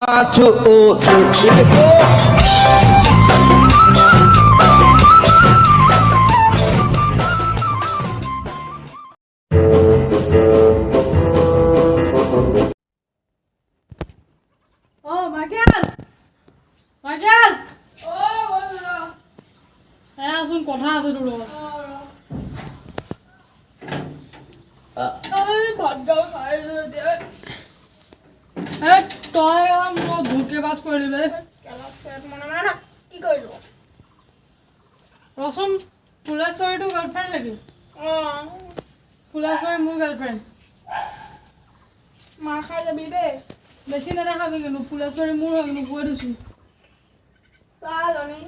আছোন কথা আছে তোৰ লগত তই মোক ভূকে বাছ কৰি দিলে কি কৰিলো ৰচোন ফুলেশ্বৰীটো গাৰ্লফ্ৰেণ্ড নেকি ফুলেশ্বৰী মোৰ গাৰ্লফ্ৰেণ্ড মাৰ খাই যাবি দেই বেছি নেদেখাবি কিন্তু ফুলেশ্বৰী মোৰ হয় কিন্তু কৈ দিছোঁ চালনি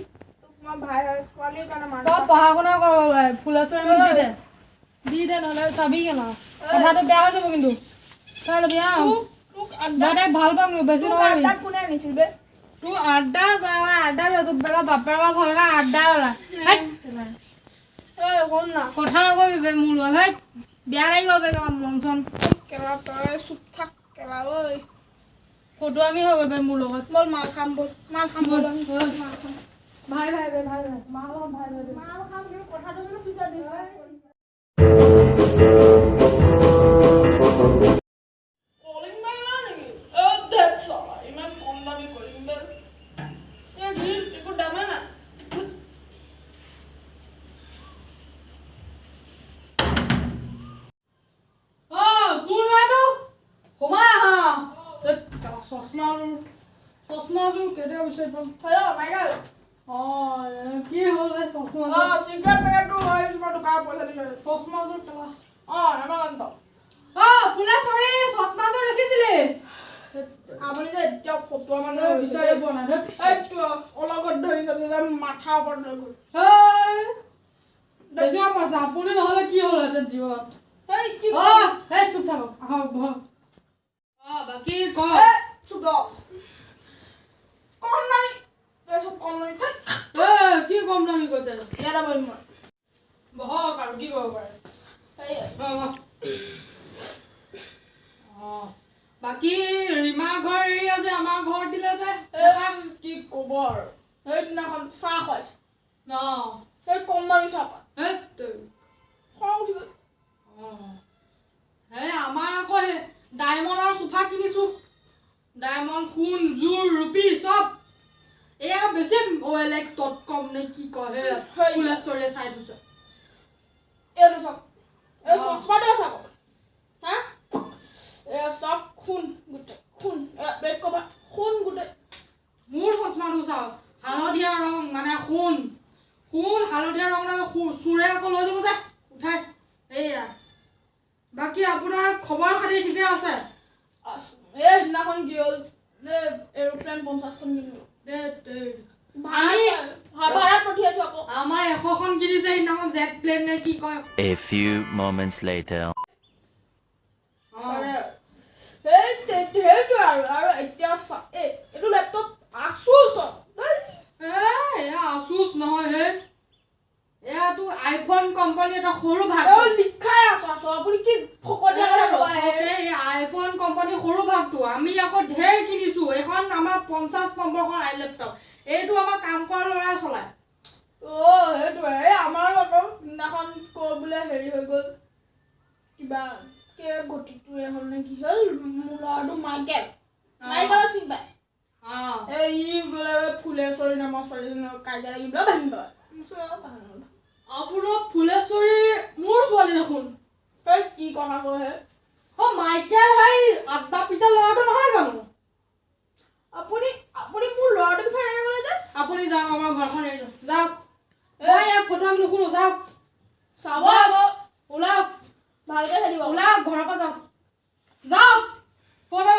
তোক মই ভাই হয় ছোৱালীৰ কাৰণে মাৰ তই পঢ়া শুনা কৰ ফুলেশ্বৰী মোক দি দে নহ'লে চাবি কেনা কথাটো বেয়া হৈ যাব কিন্তু চাই ল'বি মই তাইক ভাল পাম বেছি নহয় কোনে আনিছিল বে তোৰ আড্ডা তোৰ বেলা বাপেৰ বা ভয় আড্ডা ওলা শুন না কথা নকবি মোৰ লগত ভাই বেয়া লাগি গ'ল মন চন কেলা তই চুপ থাক কেলা ঐ ফটো আমি হৈ গ'ল মোৰ লগত বল মাল খাম বল মাল খাম বল ভাই মাল খাম কিন্তু কথাটো কিন্তু পিছত দি চশমাযোৰ কেতিয়া বিচাৰি পাম হেল্ল' মাইকেল কি হ'ল চশমা চিগাৰেট পেকেটটো লৈ তোমাৰ দোকানত পইচা দি লৈ চশমাযোৰ কেলা নামাগন্ত ফুলেশ্বৰী চশমাযোৰ দেখিছিলি আপুনি যে এতিয়া ফটোৱা মানুহ বিচাৰি পোৱা নাই অলগত ধৰি চাবি মাথা ওপৰত লৈ গ'ল দেখিয়া পাইছে আপুনি নহ'লে কি হ'ল এতিয়া জীৱনত চুপ থাকক আহক বহক বাকী ক চুপ কম দামী চব কম দামী কি কম দামী কৈছে ইয়াতে বহিম মই বহক আৰু কি ক'ব পাৰে বাকী ৰীমা ঘৰ এৰিয়া যে আমাৰ ঘৰ দিলে যে কি ক'ব আৰু সেইদিনাখন চাহ খুৱাইছে ন সেই কম দামী চাহপাত খং উঠি গ'ল আমাৰ আকৌ ডায়মণ্ডৰ চোফা কিনিছো ডায়মণ্ড সোণ জোৰ ৰূপী চব এয়া বেছি OLX.com নে কি কয় ফুলেশ্বৰীয়ে চাই দিছে এইটো চাওক এই চশমাটো চাওক হা এয়া চব খুন গোটেই খুন বেড কভাৰ খুন গোটেই মোৰ চশমাটো চাওক হালধীয়া ৰং মানে সোণ হালধীয়া ৰং চোৰে আকৌ লৈ যাব যে উঠাই এইয়া বাকী আপোনাৰ খবৰ খাতি ঠিকে আছে এই দিনাখন কি হ'ল এৰোপ্লেন 50খন কিনিলো ভাড়াত পঠিয়াইছো আকৌ আমাৰ 100খন কিনিছে সেইদিনাখন জেট প্লেন নে কি কয় A few moments later সেইটো আৰু এতিয়া এইটো লেপটপ Asus Asus নহয় হে এয়াতো আইফোন কোম্পানী এটা সৰু ভাগ লিখাই আছে আপুনি কি ফকতীয়া কথা কয় এই আইফোন কোম্পানী সৰু ভাগটো আমি আকৌ ঢেৰ কিনিছো এখন আমাৰ 50 নম্বৰখন লেপটপ এইটো আমাৰ কাম কৰা ল'ৰাই চলায় সেইটো আমাৰ আকৌ দিনাখন কৈ বোলে হেৰি হৈ গ'ল কিবা গতিটোৱে হ'ল নে কি হ'ল মোৰ ল'ৰাটো মাইকেল চিনি পায় ই বোলে ফুলেশ্বৰী নামৰ ছোৱালীজনীৰ কাজিয়া লাগি বোলে ভাঙিব আপোনাৰ ফুলেশ্বৰী মোৰ ছোৱালী দেখোন কি কথা কয় মাইকেল আড্ডা পিতা ল'ৰাটো নহয় জানো আপুনি মোৰ ল'ৰাটোৰ বিষয়ে আনিবলৈ যে আপুনি যাওক আমাৰ ঘৰখন এৰি যাওক মই ইয়াক ফটো আমি নুশুনো যাওক চাব আকৌ ওলাওক ভালকে থাকিব ওলাওক ঘৰৰ পৰা যাওক ফটো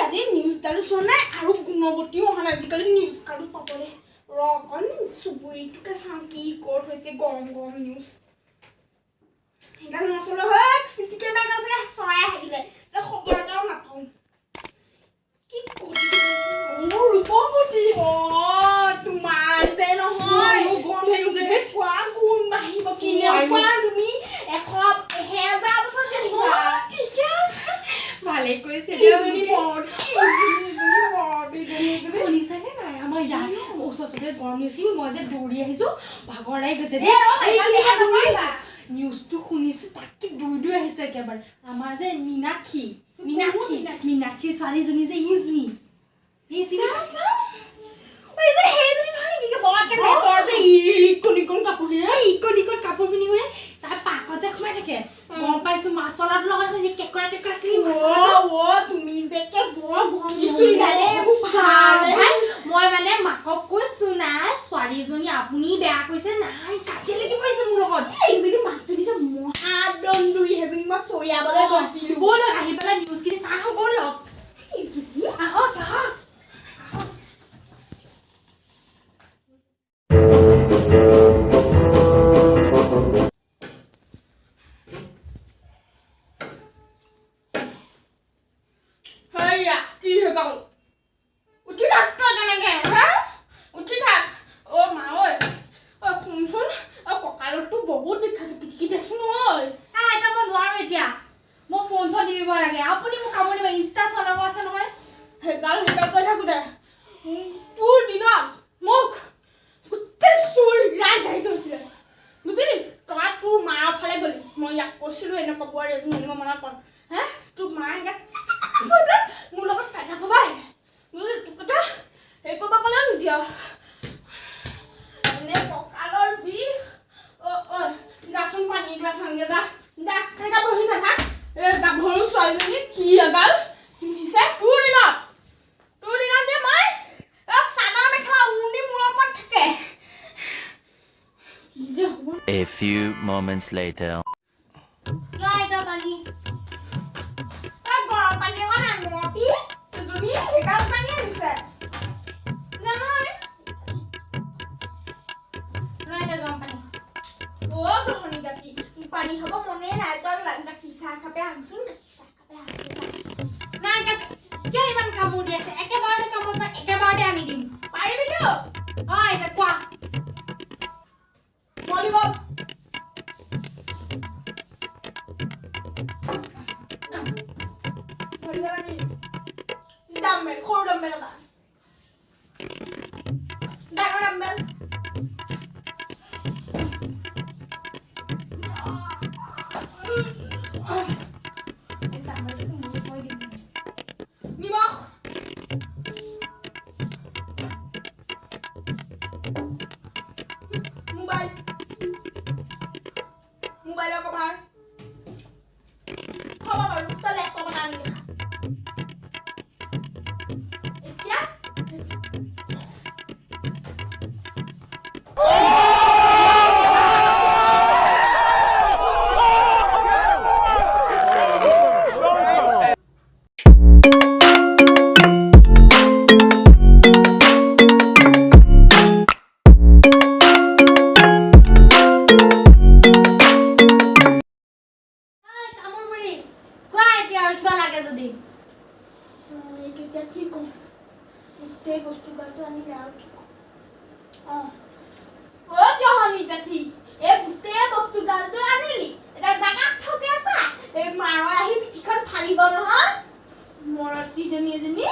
আজি নিউজ ডালো চোৱা নাই আৰু গুণগতিও অহা নাই আজিকালি নিউজ কাৰ্ডো পাবলৈ ৰ অকণ চুবুৰীটোকে চাওঁ কি ক'ত হৈছে গৰম গৰম নিউজ সেইকাৰণে নচলে হয় চিচি কেমেৰা যে চৰাই আহিলে খবৰ এটাও নাপাওঁ কি ৰূপমতী তোমাৰ যে নহয় কোৱা কোন আহিব কেনেকুৱা তুমি 1000 বছৰ কেনেকুৱা ঠিকে আছে ভালে কৰিছে শুনিছানে নাই আমাৰ ইয়াত ওচৰতে গৰম নিউজ মই যে দৌৰি আহিছোঁ ভাগৰ লাগি গৈছে নিউজটো শুনিছোঁ তাকে দৌৰি আহিছে একেবাৰে আমাৰ যে মীনাক্ষী ছোৱালীজনী যে ইউজনী কাপোৰ পিন্ধি ঘূৰে তাৰ পাকত যে সোমাই থাকে গম পাইছো মাছলাটোৰ লগত কেঁকৰা তুমি যে মই মানে মাকক কৈছো নাই ছোৱালীজনী আপুনি বেয়া কৰিছে নাই কাজিয়া লাগি পৰিছে মোৰ লগত এইজনী মাকজনী যে মহাদন্দুৰী সেইজনী মই চৰিয়াবলৈ গৈছিলো ব'লক আহি পেলাই নিউজখিনি চাওঁ ব'লক আহক A few moments later. পানী খাব মনে নাই তই গাখীৰ চাহ খাবে আনচোন নাই কিয় ইমান কামোৰ দি আছে একেবাৰতে কামত মই একেবাৰতে আনি দিম পাৰিবিতো এতিয়া কোৱা ভলীবল আনি ডাম্বেল সৰু ডাম্বেল এটা ডাঙৰ ডাম্বেল নিমখ মোবাইলৰ কভাৰ হ'ব বাৰু তই লেপটপ এটা আনি দেখা এতিয়া কি কম গোটেই বস্তু গালটো আনিলে আৰু কি কম জহনী জাতি এই গোটেই বস্তু গালটো আনিলি এটা জাগাত থকে আছা এই মাৰ আহি পিঠিখন ফালিব নহয় মৰতিজনী এজনী